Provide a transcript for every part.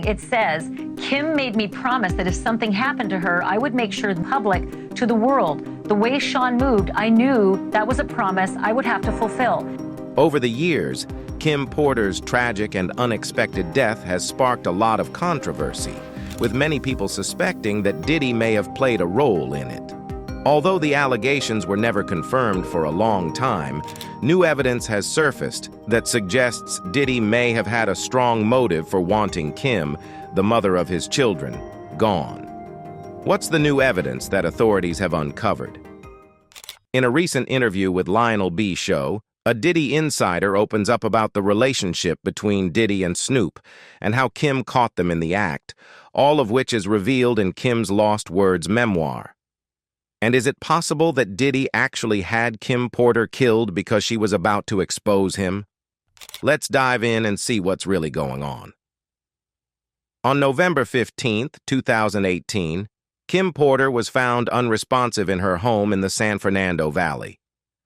it says, Kim made me promise that if something happened to her, I would make sure the public, to the world, the way Sean moved, I knew that was a promise I would have to fulfill. Over the years, Kim Porter's tragic and unexpected death has sparked a lot of controversy, with many people suspecting that Diddy may have played a role in it. Although the allegations were never confirmed for a long time, new evidence has surfaced that suggests Diddy may have had a strong motive for wanting Kim, the mother of his children, gone. What's the new evidence that authorities have uncovered? In a recent interview with Lionel B. Show, a Diddy insider opens up about the relationship between Diddy and Snoop and how Kim caught them in the act, all of which is revealed in Kim's Lost Words memoir. And is it possible that Diddy actually had Kim Porter killed because she was about to expose him? Let's dive in and see what's really going on. On November 15, 2018, Kim Porter was found unresponsive in her home in the San Fernando Valley.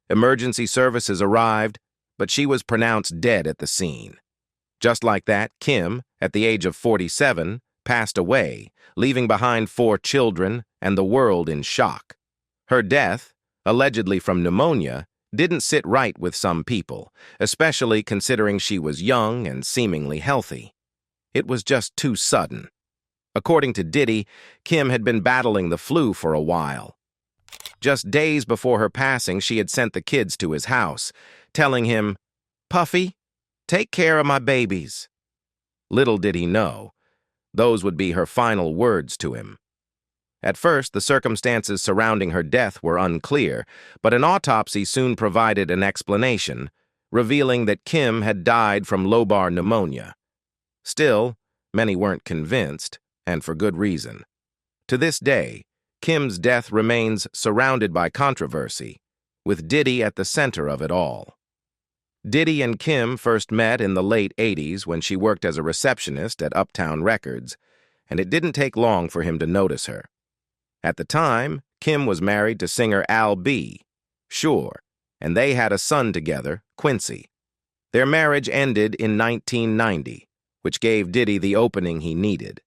Emergency services arrived, but she was pronounced dead at the scene. Just like that, Kim, at the age of 47, passed away, leaving behind 4 children and the world in shock. Her death, allegedly from pneumonia, didn't sit right with some people, especially considering she was young and seemingly healthy. It was just too sudden. According to Diddy, Kim had been battling the flu for a while. Just days before her passing, she had sent the kids to his house, telling him, "Puffy, take care of my babies." Little did he know, those would be her final words to him. At first, the circumstances surrounding her death were unclear, but an autopsy soon provided an explanation, revealing that Kim had died from lobar pneumonia. Still, many weren't convinced, and for good reason. To this day, Kim's death remains surrounded by controversy, with Diddy at the center of it all. Diddy and Kim first met in the late 80s when she worked as a receptionist at Uptown Records, and it didn't take long for him to notice her. At the time, Kim was married to singer Al B. Sure, and they had a son together, Quincy. Their marriage ended in 1990, which gave Diddy the opening he needed.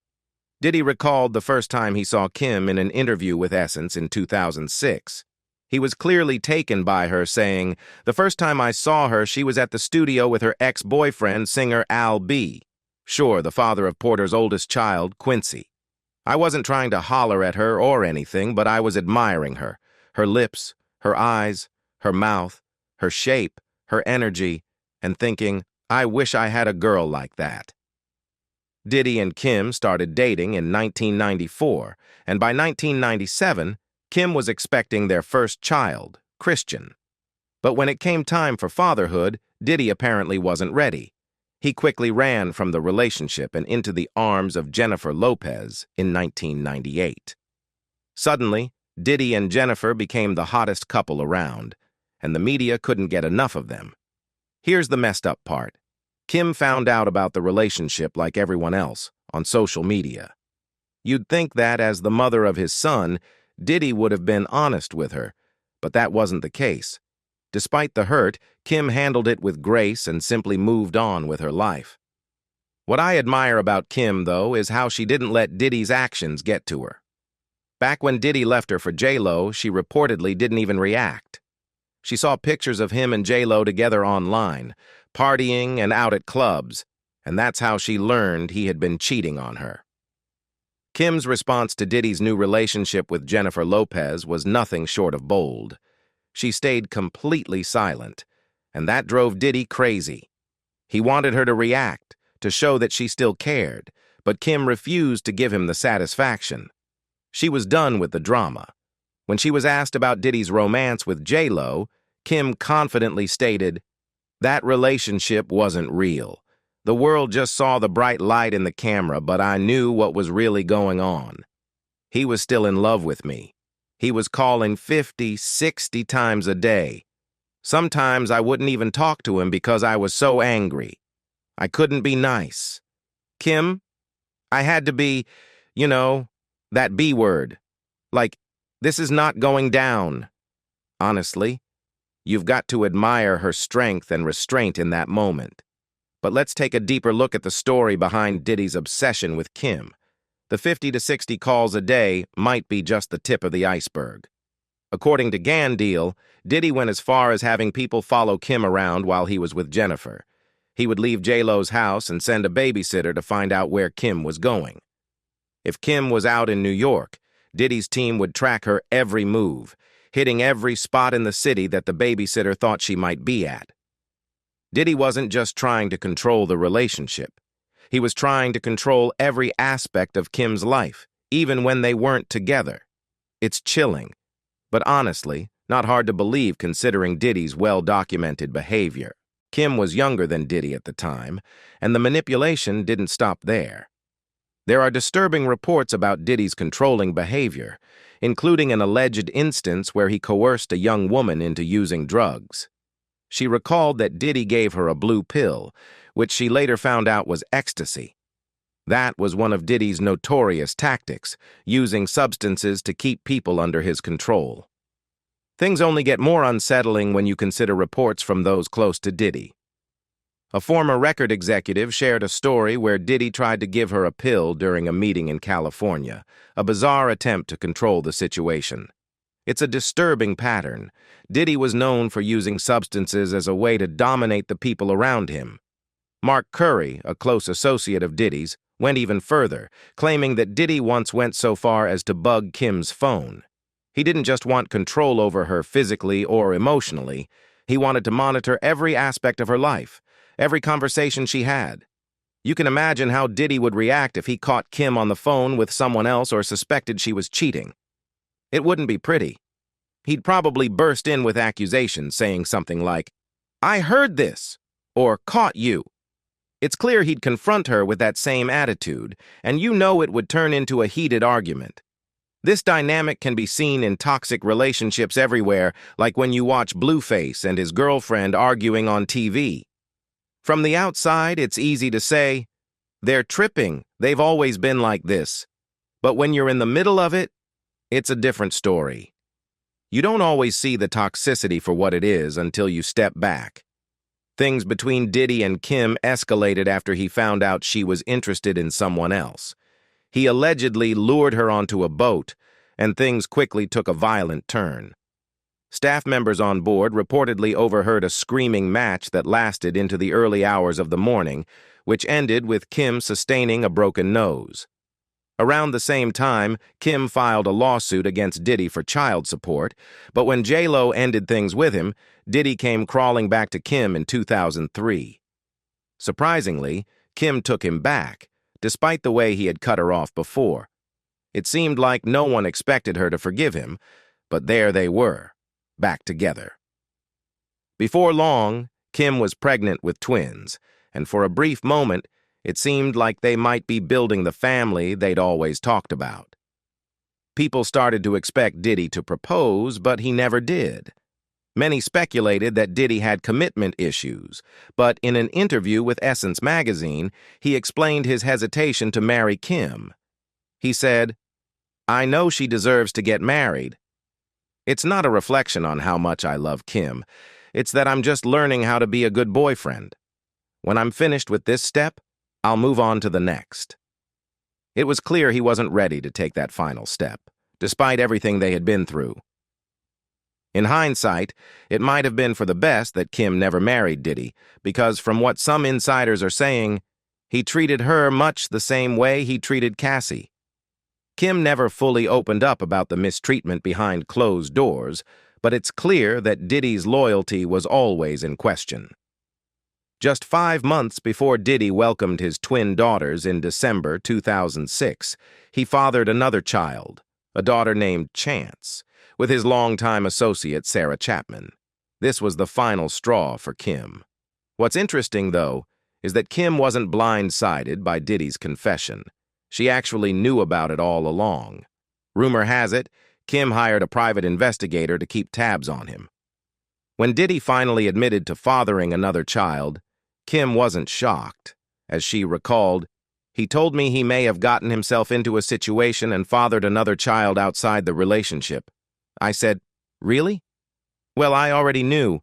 Diddy recalled the first time he saw Kim in an interview with Essence in 2006. He was clearly taken by her, saying, "The first time I saw her, she was at the studio with her ex-boyfriend, singer Al B. Sure, the father of Porter's oldest child, Quincy. I wasn't trying to holler at her or anything, but I was admiring her. Her lips, her eyes, her mouth, her shape, her energy, and thinking, I wish I had a girl like that." Diddy and Kim started dating in 1994, and by 1997, Kim was expecting their first child, Christian. But when it came time for fatherhood, Diddy apparently wasn't ready. He quickly ran from the relationship and into the arms of Jennifer Lopez in 1998. Suddenly, Diddy and Jennifer became the hottest couple around, and the media couldn't get enough of them. Here's the messed up part. Kim found out about the relationship like everyone else, on social media. You'd think that, as the mother of his son, Diddy would have been honest with her, but that wasn't the case. Despite the hurt, Kim handled it with grace and simply moved on with her life. What I admire about Kim, though, is how she didn't let Diddy's actions get to her. Back when Diddy left her for J-Lo, she reportedly didn't even react. She saw pictures of him and J-Lo together online, partying and out at clubs, and that's how she learned he had been cheating on her. Kim's response to Diddy's new relationship with Jennifer Lopez was nothing short of bold. She stayed completely silent, and that drove Diddy crazy. He wanted her to react, to show that she still cared, but Kim refused to give him the satisfaction. She was done with the drama. When she was asked about Diddy's romance with J-Lo, Kim confidently stated, "That relationship wasn't real. The world just saw the bright light in the camera, but I knew what was really going on. He was still in love with me. He was calling 50, 60 times a day. Sometimes I wouldn't even talk to him because I was so angry. I couldn't be nice. Kim, I had to be, that B word. Like, this is not going down." Honestly, you've got to admire her strength and restraint in that moment. But let's take a deeper look at the story behind Diddy's obsession with Kim. The 50 to 60 calls a day might be just the tip of the iceberg. According to Deal, Diddy went as far as having people follow Kim around while he was with Jennifer. He would leave J-Lo's house and send a babysitter to find out where Kim was going. If Kim was out in New York, Diddy's team would track her every move, hitting every spot in the city that the babysitter thought she might be at. Diddy wasn't just trying to control the relationship. He was trying to control every aspect of Kim's life, even when they weren't together. It's chilling, but honestly, not hard to believe considering Diddy's well-documented behavior. Kim was younger than Diddy at the time, and the manipulation didn't stop there. There are disturbing reports about Diddy's controlling behavior, including an alleged instance where he coerced a young woman into using drugs. She recalled that Diddy gave her a blue pill, which she later found out was ecstasy. That was one of Diddy's notorious tactics, using substances to keep people under his control. Things only get more unsettling when you consider reports from those close to Diddy. A former record executive shared a story where Diddy tried to give her a pill during a meeting in California, a bizarre attempt to control the situation. It's a disturbing pattern. Diddy was known for using substances as a way to dominate the people around him. Mark Curry, a close associate of Diddy's, went even further, claiming that Diddy once went so far as to bug Kim's phone. He didn't just want control over her physically or emotionally. He wanted to monitor every aspect of her life, every conversation she had. You can imagine how Diddy would react if he caught Kim on the phone with someone else or suspected she was cheating. It wouldn't be pretty. He'd probably burst in with accusations, saying something like, "I heard this," or "caught you." It's clear he'd confront her with that same attitude, and you know it would turn into a heated argument. This dynamic can be seen in toxic relationships everywhere, like when you watch Blueface and his girlfriend arguing on TV. From the outside, it's easy to say, "They're tripping, they've always been like this." But when you're in the middle of it, it's a different story. You don't always see the toxicity for what it is until you step back. Things between Diddy and Kim escalated after he found out she was interested in someone else. He allegedly lured her onto a boat, and things quickly took a violent turn. Staff members on board reportedly overheard a screaming match that lasted into the early hours of the morning, which ended with Kim sustaining a broken nose. Around the same time, Kim filed a lawsuit against Diddy for child support, but when J-Lo ended things with him, Diddy came crawling back to Kim in 2003. Surprisingly, Kim took him back, despite the way he had cut her off before. It seemed like no one expected her to forgive him, but there they were, back together. Before long, Kim was pregnant with twins, and for a brief moment, it seemed like they might be building the family they'd always talked about. People started to expect Diddy to propose, but he never did. Many speculated that Diddy had commitment issues, but in an interview with Essence magazine, he explained his hesitation to marry Kim. He said, "I know she deserves to get married. It's not a reflection on how much I love Kim. It's that I'm just learning how to be a good boyfriend. When I'm finished with this step, I'll move on to the next." It was clear he wasn't ready to take that final step, despite everything they had been through. In hindsight, it might have been for the best that Kim never married Diddy, because from what some insiders are saying, he treated her much the same way he treated Cassie. Kim never fully opened up about the mistreatment behind closed doors, but it's clear that Diddy's loyalty was always in question. Just 5 months before Diddy welcomed his twin daughters in December 2006, he fathered another child, a daughter named Chance, with his longtime associate Sarah Chapman. This was the final straw for Kim. What's interesting, though, is that Kim wasn't blindsided by Diddy's confession. She actually knew about it all along. Rumor has it, Kim hired a private investigator to keep tabs on him. When Diddy finally admitted to fathering another child, Kim wasn't shocked. As she recalled, "He told me he may have gotten himself into a situation and fathered another child outside the relationship." I said, "Really?" "Well, I already knew.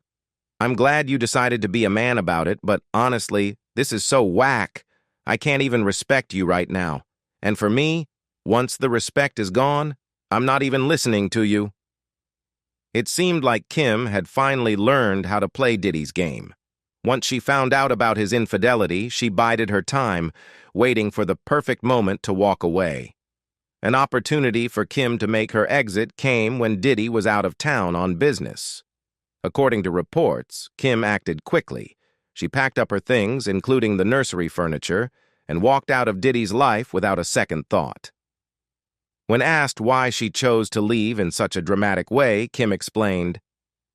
I'm glad you decided to be a man about it, but honestly, This is so whack. I can't even respect you right now. And for me, once the respect is gone, I'm not even listening to you." It seemed like Kim had finally learned how to play Diddy's game. Once she found out about his infidelity, she bided her time, waiting for the perfect moment to walk away. An opportunity for Kim to make her exit came when Diddy was out of town on business. According to reports, Kim acted quickly. She packed up her things, including the nursery furniture, and walked out of Diddy's life without a second thought. When asked why she chose to leave in such a dramatic way, Kim explained,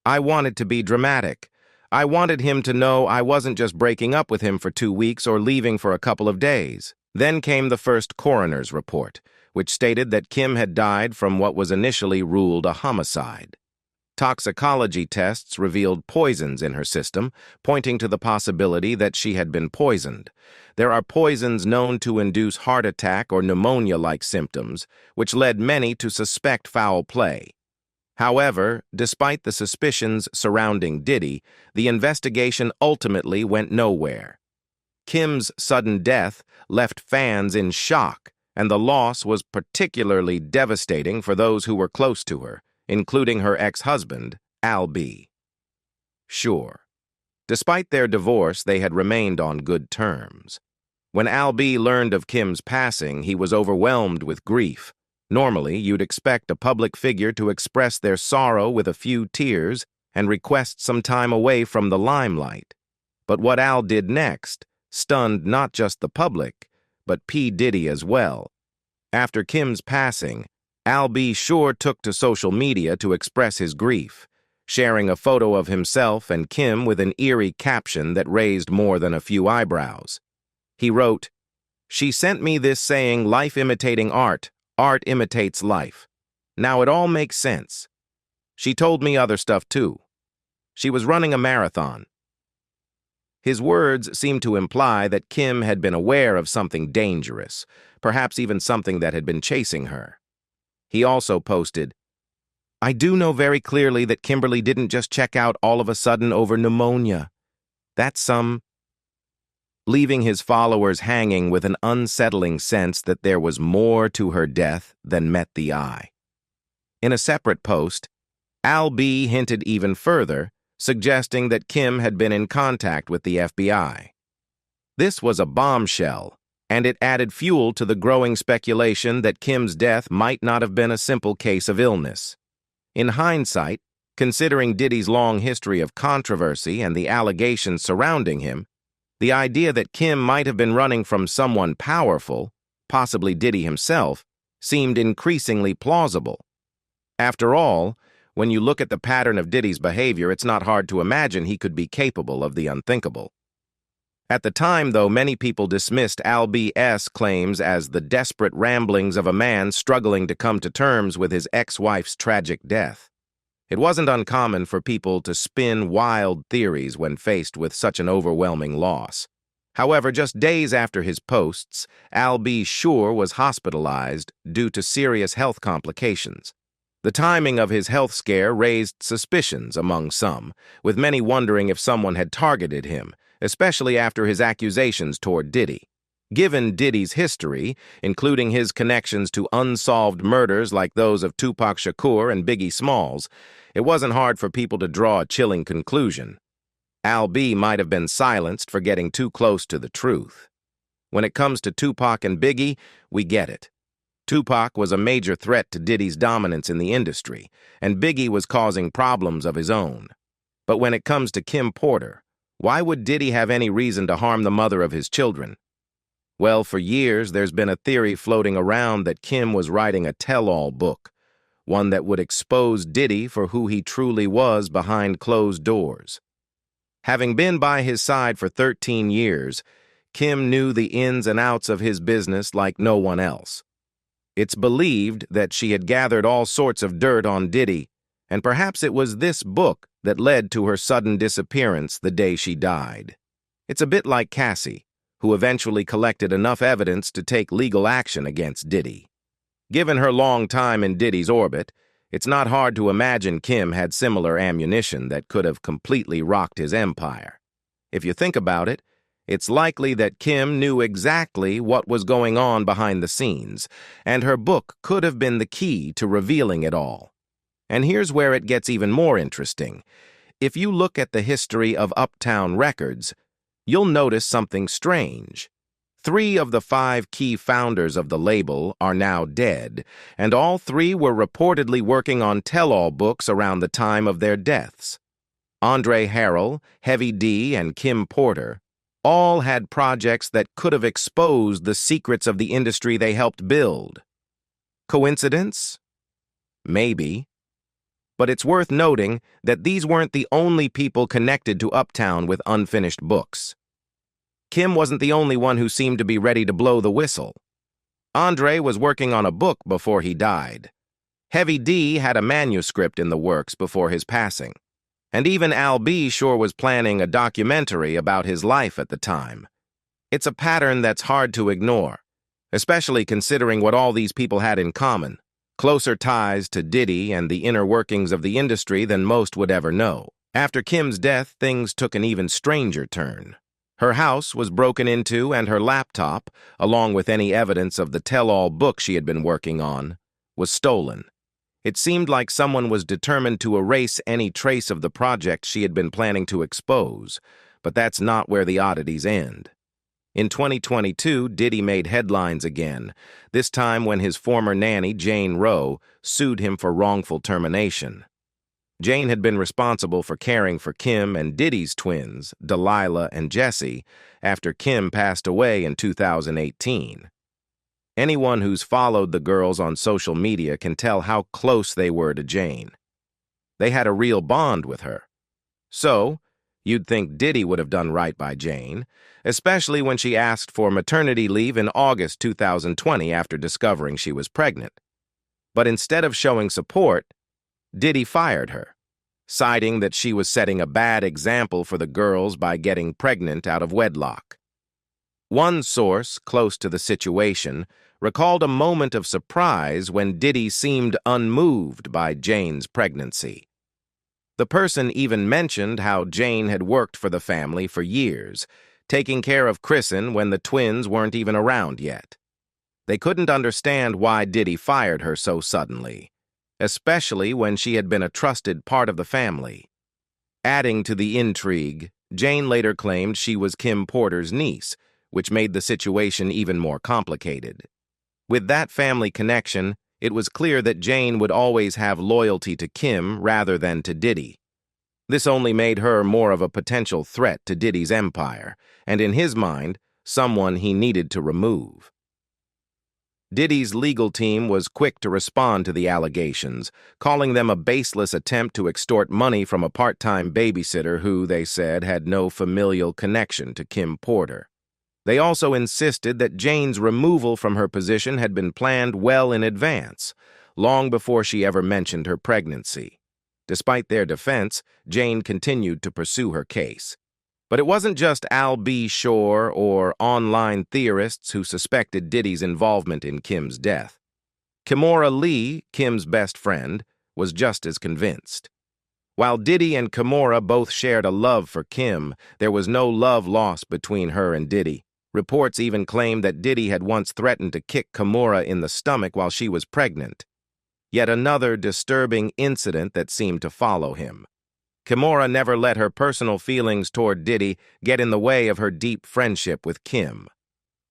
"I wanted to be dramatic. I wanted him to know I wasn't just breaking up with him for 2 weeks or leaving for a couple of days." Then came the first coroner's report, which stated that Kim had died from what was initially ruled a homicide. Toxicology tests revealed poisons in her system, pointing to the possibility that she had been poisoned. There are poisons known to induce heart attack or pneumonia-like symptoms, which led many to suspect foul play. However, despite the suspicions surrounding Diddy, the investigation ultimately went nowhere. Kim's sudden death left fans in shock, and the loss was particularly devastating for those who were close to her, including her ex-husband, Al B. Sure, despite their divorce, they had remained on good terms. When Al B learned of Kim's passing, he was overwhelmed with grief. Normally, you'd expect a public figure to express their sorrow with a few tears and request some time away from the limelight. But what Al did next stunned not just the public, but P. Diddy as well. After Kim's passing, Al B sure took to social media to express his grief, sharing a photo of himself and Kim with an eerie caption that raised more than a few eyebrows. He wrote, "She sent me this saying, 'Life imitating art, art imitates life.' Now it all makes sense. She told me other stuff too. She was running a marathon." His words seemed to imply that Kim had been aware of something dangerous, perhaps even something that had been chasing her. He also posted, "I do know very clearly that Kimberly didn't just check out all of a sudden over pneumonia. That's some..." Leaving his followers hanging with an unsettling sense that there was more to her death than met the eye. In a separate post, Al B hinted even further, suggesting that Kim had been in contact with the FBI. This was a bombshell, and it added fuel to the growing speculation that Kim's death might not have been a simple case of illness. In hindsight, considering Diddy's long history of controversy and the allegations surrounding him, the idea that Kim might have been running from someone powerful, possibly Diddy himself, seemed increasingly plausible. After all, when you look at the pattern of Diddy's behavior, it's not hard to imagine he could be capable of the unthinkable. At the time, though, many people dismissed Al B.'s claims as the desperate ramblings of a man struggling to come to terms with his ex-wife's tragic death. It wasn't uncommon for people to spin wild theories when faced with such an overwhelming loss. However, just days after his posts, Al B. Sure was hospitalized due to serious health complications. The timing of his health scare raised suspicions among some, with many wondering if someone had targeted him, especially after his accusations toward Diddy. Given Diddy's history, including his connections to unsolved murders like those of Tupac Shakur and Biggie Smalls, it wasn't hard for people to draw a chilling conclusion. Al B might have been silenced for getting too close to the truth. When it comes to Tupac and Biggie, we get it. Tupac was a major threat to Diddy's dominance in the industry, and Biggie was causing problems of his own. But when it comes to Kim Porter, why would Diddy have any reason to harm the mother of his children? Well, for years, there's been a theory floating around that Kim was writing a tell-all book, one that would expose Diddy for who he truly was behind closed doors. Having been by his side for 13 years, Kim knew the ins and outs of his business like no one else. It's believed that she had gathered all sorts of dirt on Diddy, and perhaps it was this book that led to her sudden disappearance the day she died. It's a bit like Cassie, who eventually collected enough evidence to take legal action against Diddy. Given her long time in Diddy's orbit, it's not hard to imagine Kim had similar ammunition that could have completely rocked his empire. If you think about it, It's likely that Kim knew exactly what was going on behind the scenes, and her book could have been the key to revealing it all. And here's where it gets even more interesting. If you look at the history of Uptown Records, you'll notice something strange. 3 of the 5 key founders of the label are now dead, and all 3 were reportedly working on tell-all books around the time of their deaths. Andre Harrell, Heavy D, and Kim Porter all had projects that could have exposed the secrets of the industry they helped build. Coincidence? Maybe. But it's worth noting that these weren't the only people connected to Uptown with unfinished books. Kim wasn't the only one who seemed to be ready to blow the whistle. Andre was working on a book before he died. Heavy D had a manuscript in the works before his passing. And even Al B sure was planning a documentary about his life at the time. It's a pattern that's hard to ignore, especially considering what all these people had in common: closer ties to Diddy and the inner workings of the industry than most would ever know. After Kim's death, things took an even stranger turn. Her house was broken into and her laptop, along with any evidence of the tell-all book she had been working on, was stolen. It seemed like someone was determined to erase any trace of the project she had been planning to expose, but that's not where the oddities end. In 2022, Diddy made headlines again, this time when his former nanny, Jane Roe, sued him for wrongful termination. Jane had been responsible for caring for Kim and Diddy's twins, Delilah and Jesse, after Kim passed away in 2018. Anyone who's followed the girls on social media can tell how close they were to Jane. They had a real bond with her. So, you'd think Diddy would have done right by Jane, especially when she asked for maternity leave in August 2020 after discovering she was pregnant. But instead of showing support, Diddy fired her, citing that she was setting a bad example for the girls by getting pregnant out of wedlock. One source close to the situation recalled a moment of surprise when Diddy seemed unmoved by Jane's pregnancy. The person even mentioned how Jane had worked for the family for years, taking care of Kristen when the twins weren't even around yet. They couldn't understand why Diddy fired her so suddenly, especially when she had been a trusted part of the family. Adding to the intrigue, Jane later claimed she was Kim Porter's niece, which made the situation even more complicated. With that family connection, it was clear that Jane would always have loyalty to Kim rather than to Diddy. This only made her more of a potential threat to Diddy's empire, and in his mind, someone he needed to remove. Diddy's legal team was quick to respond to the allegations, calling them a baseless attempt to extort money from a part-time babysitter who, they said, had no familial connection to Kim Porter. They also insisted that Jane's removal from her position had been planned well in advance, long before she ever mentioned her pregnancy. Despite their defense, Jane continued to pursue her case. But it wasn't just Al B. Shore or online theorists who suspected Diddy's involvement in Kim's death. Kimora Lee, Kim's best friend, was just as convinced. While Diddy and Kimora both shared a love for Kim, there was no love lost between her and Diddy. Reports even claimed that Diddy had once threatened to kick Kimora in the stomach while she was pregnant. Yet another disturbing incident that seemed to follow him. Kimora never let her personal feelings toward Diddy get in the way of her deep friendship with Kim.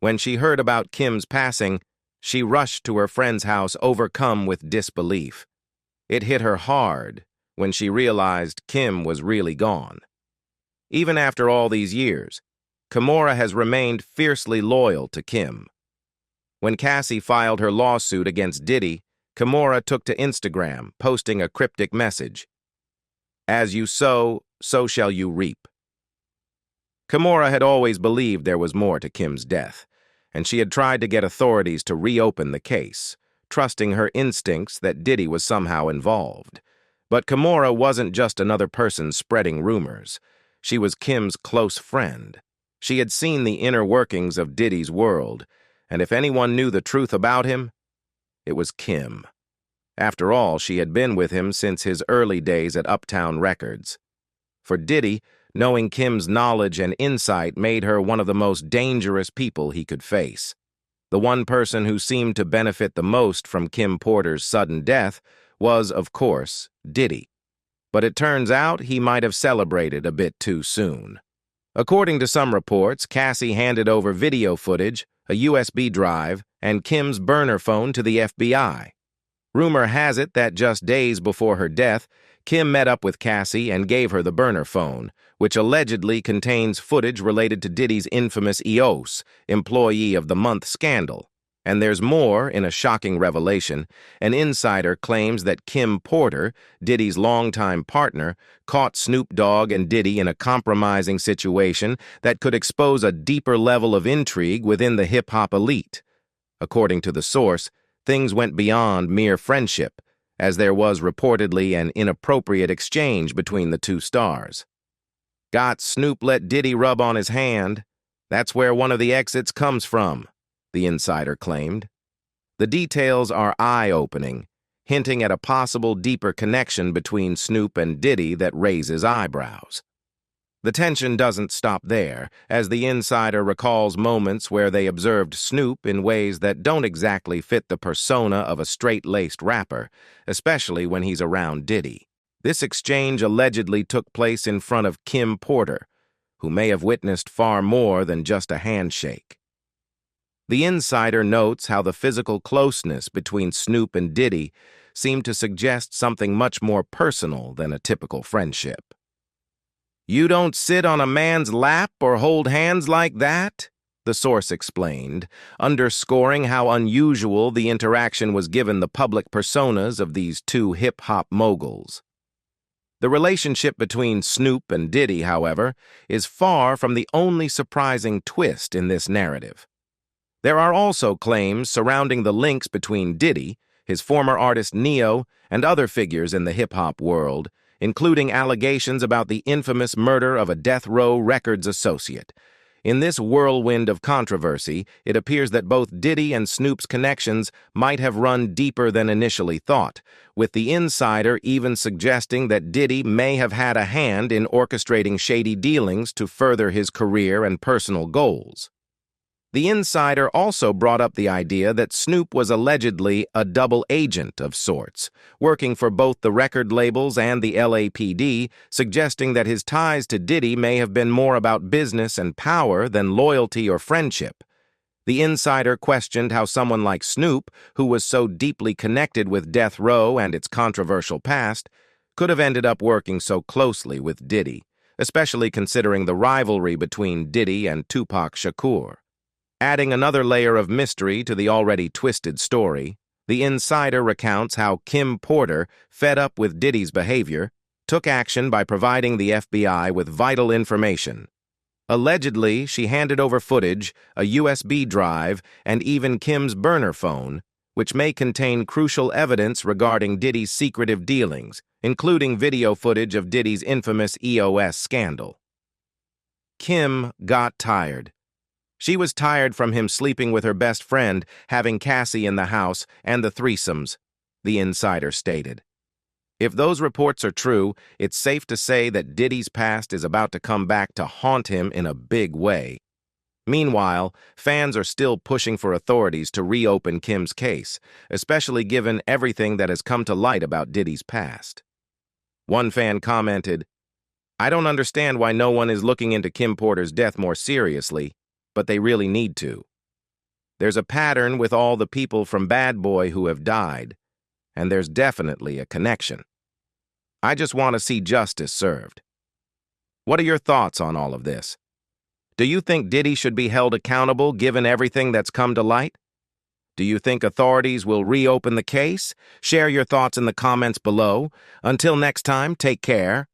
When she heard about Kim's passing, she rushed to her friend's house overcome with disbelief. It hit her hard when she realized Kim was really gone. Even after all these years, Kimora has remained fiercely loyal to Kim. When Cassie filed her lawsuit against Diddy, Kimora took to Instagram, posting a cryptic message: "As you sow, so shall you reap." Kimora had always believed there was more to Kim's death, and she had tried to get authorities to reopen the case, trusting her instincts that Diddy was somehow involved. But Kimora wasn't just another person spreading rumors. She was Kim's close friend. She had seen the inner workings of Diddy's world, and if anyone knew the truth about him, it was Kim. After all, she had been with him since his early days at Uptown Records. For Diddy, Knowing Kim's knowledge and insight made her one of the most dangerous people he could face. The one person who seemed to benefit the most from Kim Porter's sudden death was, of course, Diddy. But it turns out he might have celebrated a bit too soon. According to some reports, Cassie handed over video footage, a USB drive, and Kim's burner phone to the FBI. Rumor has it that just days before her death, Kim met up with Cassie and gave her the burner phone, which allegedly contains footage related to Diddy's infamous EOS, Employee of the Month scandal. And there's more in a shocking revelation. An insider claims that Kim Porter, Diddy's longtime partner, caught Snoop Dogg and Diddy in a compromising situation that could expose a deeper level of intrigue within the hip-hop elite. According to the source, things went beyond mere friendship, as there was reportedly an inappropriate exchange between the two stars. Got Snoop let Diddy rub on his hand. That's where one of the exits comes from, the insider claimed. The details are eye-opening, hinting at a possible deeper connection between Snoop and Diddy that raises eyebrows. The tension doesn't stop there, as the insider recalls moments where they observed Snoop in ways that don't exactly fit the persona of a straight-laced rapper, especially when he's around Diddy. This exchange allegedly took place in front of Kim Porter, who may have witnessed far more than just a handshake. The insider notes how the physical closeness between Snoop and Diddy seemed to suggest something much more personal than a typical friendship. "You don't sit on a man's lap or hold hands like that," the source explained, underscoring how unusual the interaction was given the public personas of these two hip-hop moguls. The relationship between Snoop and Diddy, however, is far from the only surprising twist in this narrative. There are also claims surrounding the links between Diddy, his former artist Neo, and other figures in the hip-hop world, including allegations about the infamous murder of a Death Row Records associate. In this whirlwind of controversy, it appears that both Diddy and Snoop's connections might have run deeper than initially thought, with the insider even suggesting that Diddy may have had a hand in orchestrating shady dealings to further his career and personal goals. The insider also brought up the idea that Snoop was allegedly a double agent of sorts, working for both the record labels and the LAPD, suggesting that his ties to Diddy may have been more about business and power than loyalty or friendship. The insider questioned how someone like Snoop, who was so deeply connected with Death Row and its controversial past, could have ended up working so closely with Diddy, especially considering the rivalry between Diddy and Tupac Shakur. Adding another layer of mystery to the already twisted story, the insider recounts how Kim Porter, fed up with Diddy's behavior, took action by providing the FBI with vital information. Allegedly, she handed over footage, a USB drive, and even Kim's burner phone, which may contain crucial evidence regarding Diddy's secretive dealings, including video footage of Diddy's infamous EOS scandal. Kim got tired. She was tired from him sleeping with her best friend, having Cassie in the house, and the threesomes, the insider stated. If those reports are true, it's safe to say that Diddy's past is about to come back to haunt him in a big way. Meanwhile, fans are still pushing for authorities to reopen Kim's case, especially given everything that has come to light about Diddy's past. One fan commented, "I don't understand why no one is looking into Kim Porter's death more seriously, but they really need to. There's a pattern with all the people from Bad Boy who have died, and there's definitely a connection. I just want to see justice served." What are your thoughts on all of this? Do you think Diddy should be held accountable given everything that's come to light? Do you think authorities will reopen the case? Share your thoughts in the comments below. Until next time, take care.